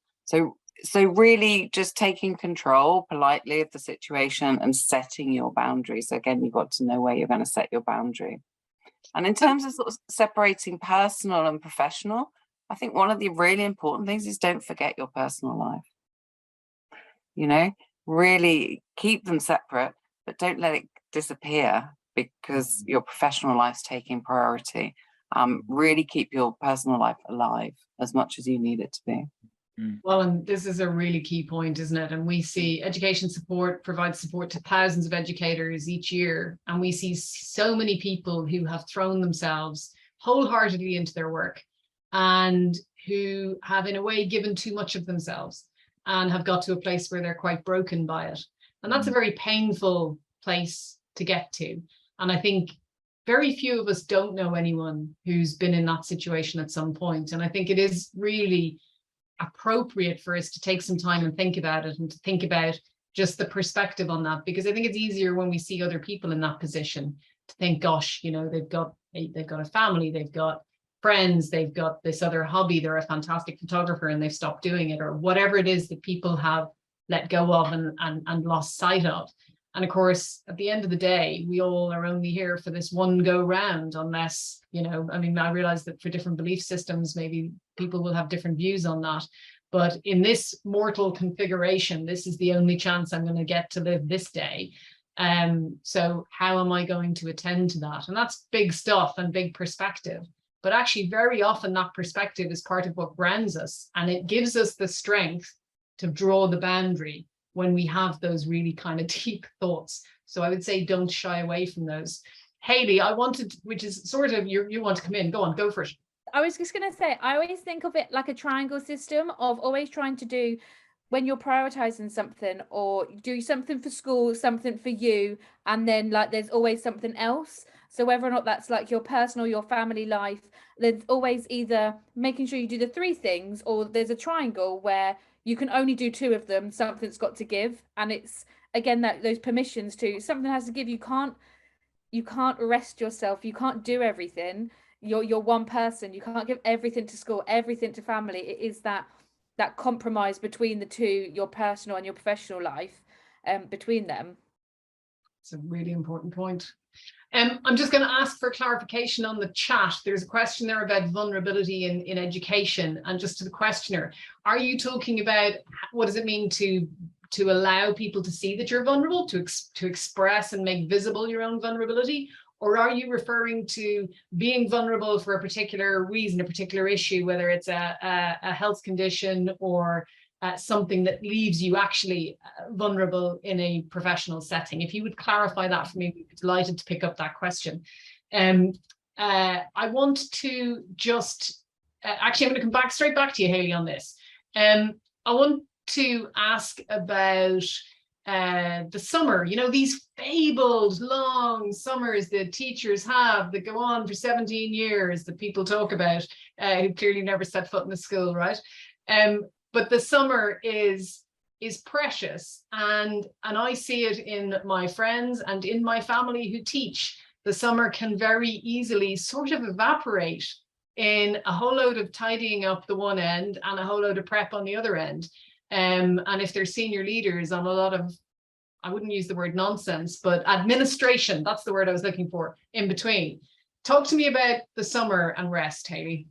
So really just taking control politely of the situation and setting your boundaries. So again, you've got to know where you're going to set your boundary. And in terms of sort of separating personal and professional, I think one of the really important things is don't forget your personal life. You know, really keep them separate, but don't let it disappear because your professional life's taking priority. Really keep your personal life alive as much as you need it to be. Well, and this is a really key point, isn't it? And we see education support provides support to thousands of educators each year. And we see so many people who have thrown themselves wholeheartedly into their work and who have in a way given too much of themselves and have got to a place where they're quite broken by it. And that's a very painful place to get to. And I think very few of us don't know anyone who's been in that situation at some point. And I think it is really appropriate for us to take some time and think about it, and to think about just the perspective on that, because I think it's easier when we see other people in that position to think, gosh, you know, they've got a family, they've got friends, they've got this other hobby, they're a fantastic photographer and they've stopped doing it, or whatever it is that people have let go of and lost sight of. And of course, at the end of the day, we all are only here for this one go round, unless, you know, I mean, I realize that for different belief systems, maybe people will have different views on that. But in this mortal configuration, this is the only chance I'm going to get to live this day. So how am I going to attend to that? And that's big stuff and big perspective. But actually, very often that perspective is part of what grounds us, and it gives us the strength to draw the boundary when we have those really kind of deep thoughts. So I would say don't shy away from those. Hayley, I wanted, which is sort of, you want to come in, go on, go for it. I was just going to say, I always think of it like a triangle system of always trying to do, when you're prioritizing something or do something for school, something for you, and then like there's always something else. So whether or not that's like your personal, your family life, there's always either making sure you do the three things, or there's a triangle where you can only do two of them, something's got to give. And it's again that those permissions to something has to give. You can't rest yourself, you can't do everything. You're one person, you can't give everything to school, everything to family. It is that compromise between the two, your personal and your professional life, between them. It's a really important point. I'm just going to ask for clarification on the chat. There's a question there about vulnerability in education, and just to the questioner, are you talking about what does it mean to allow people to see that you're vulnerable, to express and make visible your own vulnerability? Or are you referring to being vulnerable for a particular reason, a particular issue, whether it's a health condition or something that leaves you actually vulnerable in a professional setting? If you would clarify that for me, we'd be delighted to pick up that question. I want to just, actually, I'm going to come straight back to you, Hayley, on this. I want to ask about the summer, you know, these fabled long summers that teachers have that go on for 17 years that people talk about, who clearly never set foot in the school, right? But the summer is precious, and I see it in my friends and in my family who teach. The summer can very easily sort of evaporate in a whole load of tidying up the one end and a whole load of prep on the other end. And if they're senior leaders on a lot of, I wouldn't use the word nonsense, but administration, that's the word I was looking for, in between. Talk to me about the summer and rest, Hayley.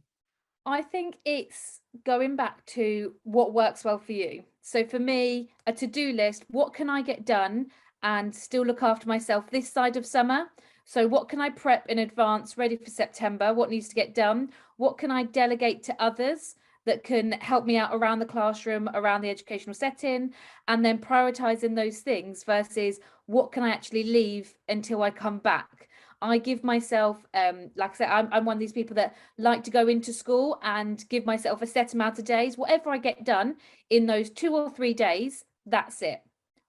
I think it's going back to what works well for you. So for me, a to-do list, what can I get done and still look after myself this side of summer? So what can I prep in advance, ready for September? What needs to get done? What can I delegate to others that can help me out around the classroom, around the educational setting, and then prioritizing those things versus what can I actually leave until I come back? I give myself, like I said, I'm one of these people that like to go into school and give myself a set amount of days. Whatever I get done in those 2 or 3 days, that's it.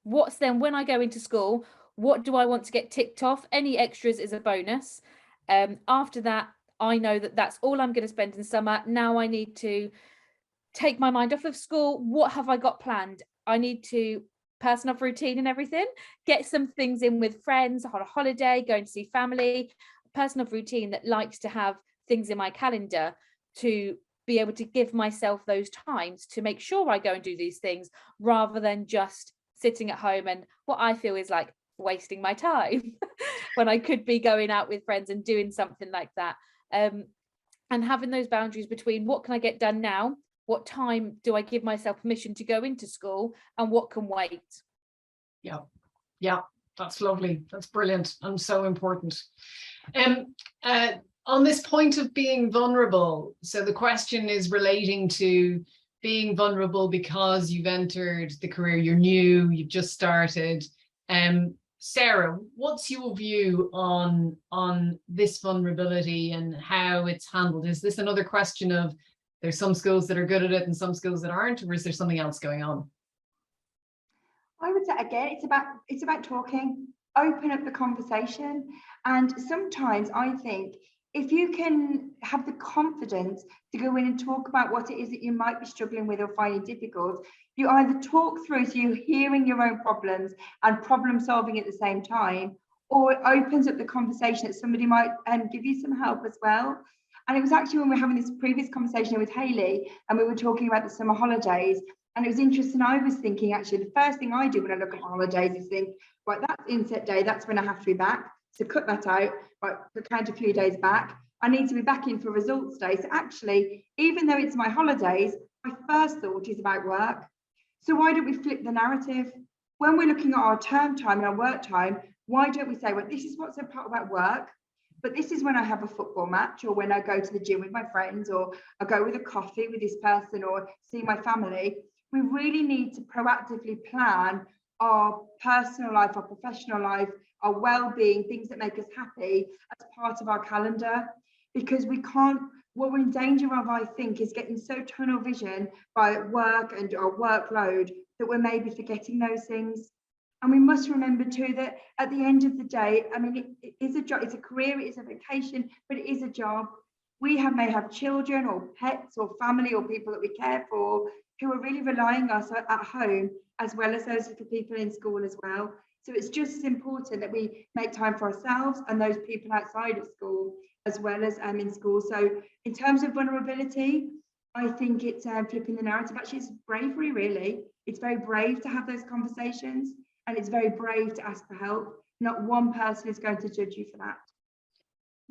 What's then when I go into school, what do I want to get ticked off? Any extras is a bonus. After that, I know that that's all I'm going to spend in summer. Now I need to take my mind off of school. What have I got planned? I need to person of routine and everything, get some things in with friends on a holiday, going to see family, person of routine that likes to have things in my calendar to be able to give myself those times to make sure I go and do these things rather than just sitting at home and what I feel is like wasting my time when I could be going out with friends and doing something like that. And having those boundaries between what can I get done now, what time do I give myself permission to go into school, and what can wait? Yeah, that's lovely. That's brilliant and so important. On this point of being vulnerable, so the question is relating to being vulnerable because you've entered the career, you're new, you've just started. Sarah, what's your view on this vulnerability and how it's handled? Is this another question of there's some schools that are good at it and some schools that aren't, or is there something else going on? I would say again, it's about talking, open up the conversation. And sometimes I think if you can have the confidence to go in and talk about what it is that you might be struggling with or finding difficult, you either talk through, so you're hearing your own problems and problem solving at the same time, or it opens up the conversation that somebody might give you some help as well. And it was actually when we were having this previous conversation with Hayley and we were talking about the summer holidays, and it was interesting. I was thinking, actually, the first thing I do when I look at holidays is think, right, that's inset day, that's when I have to be back. So cut that out, right, count a few days back. I need to be back in for results day. So actually, even though it's my holidays, my first thought is about work. So why don't we flip the narrative? When we're looking at our term time and our work time, why don't we say, well, this is what's important about work, but this is when I have a football match, or when I go to the gym with my friends, or I go with a coffee with this person, or see my family. We really need to proactively plan our personal life, our professional life, our well-being, things that make us happy as part of our calendar. because we can't, what we're in danger of, I think, is getting so tunnel vision by work and our workload that we're maybe forgetting those things. And we must remember too that at the end of the day, I mean, it is a job, it's a career, it is a vocation, but it is a job. We may have children or pets or family or people that we care for who are really relying on us at home, as well as those little people in school as well. So it's just as important that we make time for ourselves and those people outside of school, as well as in school. So in terms of vulnerability, I think it's flipping the narrative. Actually, it's bravery, really. It's very brave to have those conversations, and it's very brave to ask for help. Not one person is going to judge you for that.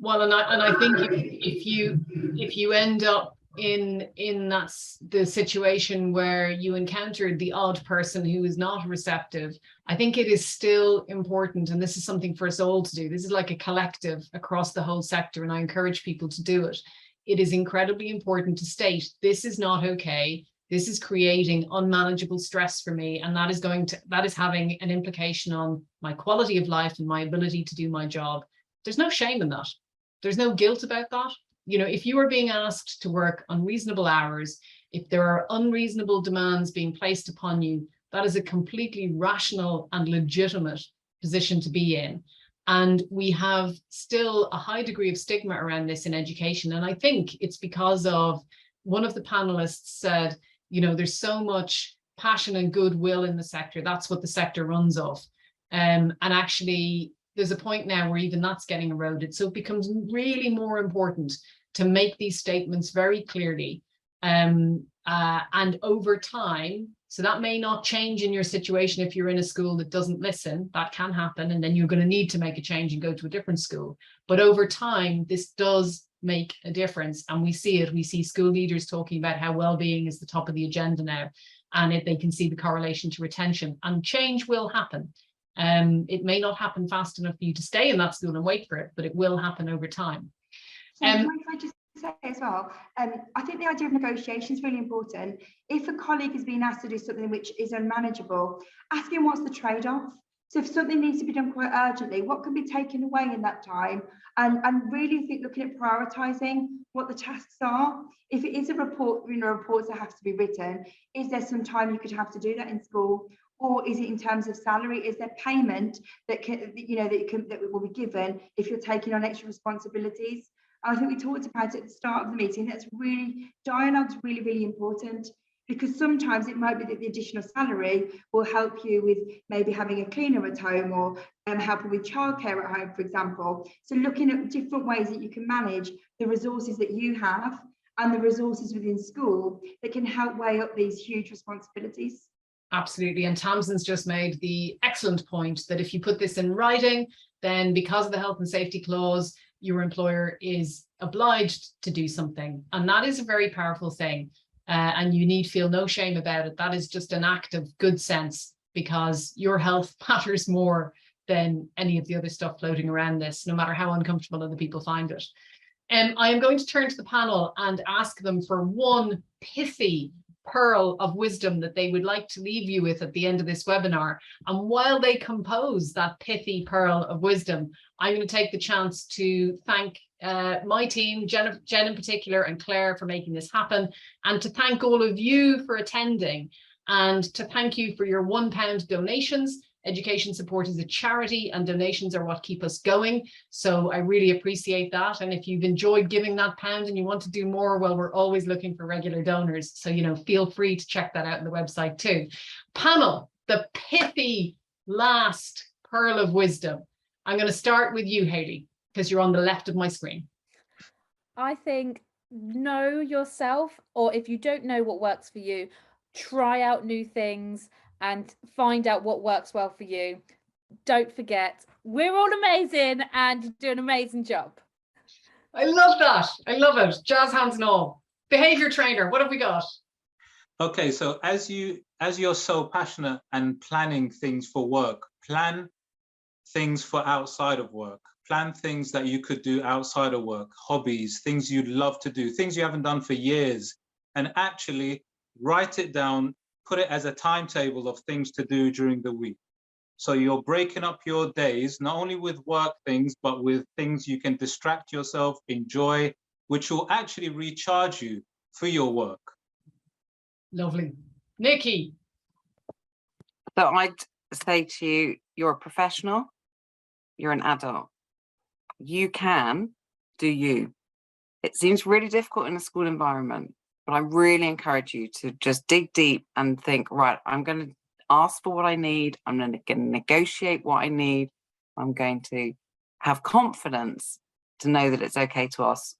Well, and I think if you end up in the situation where you encountered the odd person who is not receptive, I think it is still important, and this is something for us all to do. This is like a collective across the whole sector, and I encourage people to do it. It is incredibly important to state, this is not okay. This is creating unmanageable stress for me, and that is having an implication on my quality of life and my ability to do my job. There's no shame in that. There's no guilt about that. You know, if you are being asked to work unreasonable hours, if there are unreasonable demands being placed upon you, that is a completely rational and legitimate position to be in. And we have still a high degree of stigma around this in education. And I think it's because of, one of the panelists said, you know, there's so much passion and goodwill in the sector. That's what the sector runs off. And actually, there's a point now where even that's getting eroded. So it becomes really more important to make these statements very clearly. And over time, so that may not change in your situation if you're in a school that doesn't listen. That can happen, and then you're going to need to make a change and go to a different school. But over time, this does make a difference, and we see it. We see school leaders talking about how well-being is the top of the agenda now, and they can see the correlation to retention, and change will happen. It may not happen fast enough for you to stay in that school and wait for it, but it will happen over time. So can I just say as well, I think the idea of negotiation is really important. If a colleague is being asked to do something which is unmanageable, ask him what's the trade-off. So if something needs to be done quite urgently, what can be taken away in that time? And really think, looking at prioritising what the tasks are. If it is a report, you know, reports that have to be written, is there some time you could have to do that in school? Or is it in terms of salary? Is there payment that can, you know, that will be given if you're taking on extra responsibilities? I think we talked about it at the start of the meeting. That's really, dialogue's really, really important, because sometimes it might be that the additional salary will help you with maybe having a cleaner at home, or helping with childcare at home, for example. So looking at different ways that you can manage the resources that you have and the resources within school that can help weigh up these huge responsibilities. Absolutely. And Tamsin's just made the excellent point that if you put this in writing, then because of the health and safety clause, your employer is obliged to do something. And that is a very powerful thing. And you need feel no shame about it. That is just an act of good sense, because your health matters more than any of the other stuff floating around this, no matter how uncomfortable other people find it. I am going to turn to the panel and ask them for one pithy pearl of wisdom that they would like to leave you with at the end of this webinar. And while they compose that pithy pearl of wisdom, I'm going to take the chance to thank my team, Jen in particular, and Claire for making this happen, and to thank all of you for attending, and to thank you for your £1 donations. Education support is a charity, and donations are what keep us going. So I really appreciate that. And if you've enjoyed giving that £1 and you want to do more, well, we're always looking for regular donors. So, you know, feel free to check that out on the website too. Panel, the pithy last pearl of wisdom. I'm going to start with you, Hayley, because you're on the left of my screen. I think know yourself, or if you don't know what works for you, try out new things and find out what works well for you. Don't forget, we're all amazing and you do an amazing job. I love that. I love it. Jazz hands and all. Behavior trainer, what have we got? Okay, so as you're so passionate and planning things for work, plan things for outside of work. Plan things that you could do outside of work, hobbies, things you'd love to do, things you haven't done for years, and actually write it down, put it as a timetable of things to do during the week. So you're breaking up your days, not only with work things, but with things you can distract yourself, enjoy, which will actually recharge you for your work. Lovely. Nikki. So I'd say to you, you're a professional, you're an adult. You can do you. It seems really difficult in a school environment, but I really encourage you to just dig deep and think, right, I'm going to ask for what I need. I'm going to negotiate what I need. I'm going to have confidence to know that it's okay to ask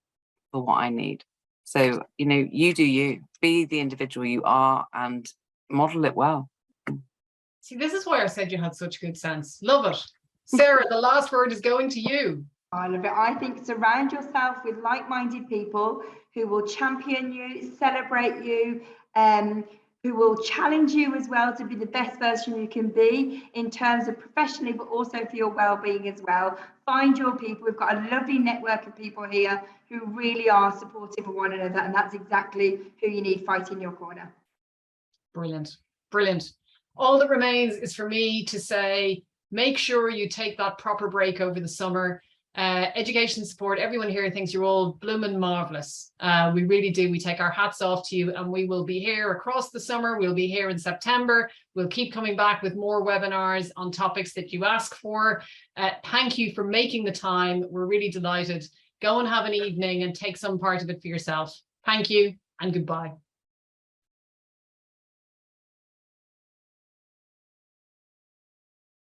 for what I need. So, you know, you do you, be the individual you are and model it well. See, this is why I said you had such good sense. Love it. Sarah, the last word is going to you. I love it. I think surround yourself with like-minded people who will champion you, celebrate you, who will challenge you as well to be the best version you can be in terms of professionally, but also for your well-being as well. Find your people. We've got a lovely network of people here who really are supportive of one another, and that's exactly who you need fighting your corner. Brilliant. Brilliant. All that remains is for me to say, make sure you take that proper break over the summer. Education support, everyone here thinks you're all blooming marvelous. We really do. We take our hats off to you, and we will be here across the summer. We'll be here in September. We'll keep coming back with more webinars on topics that you ask for. Thank you for making the time. We're really delighted. Go and have an evening and take some part of it for yourself. Thank you and goodbye.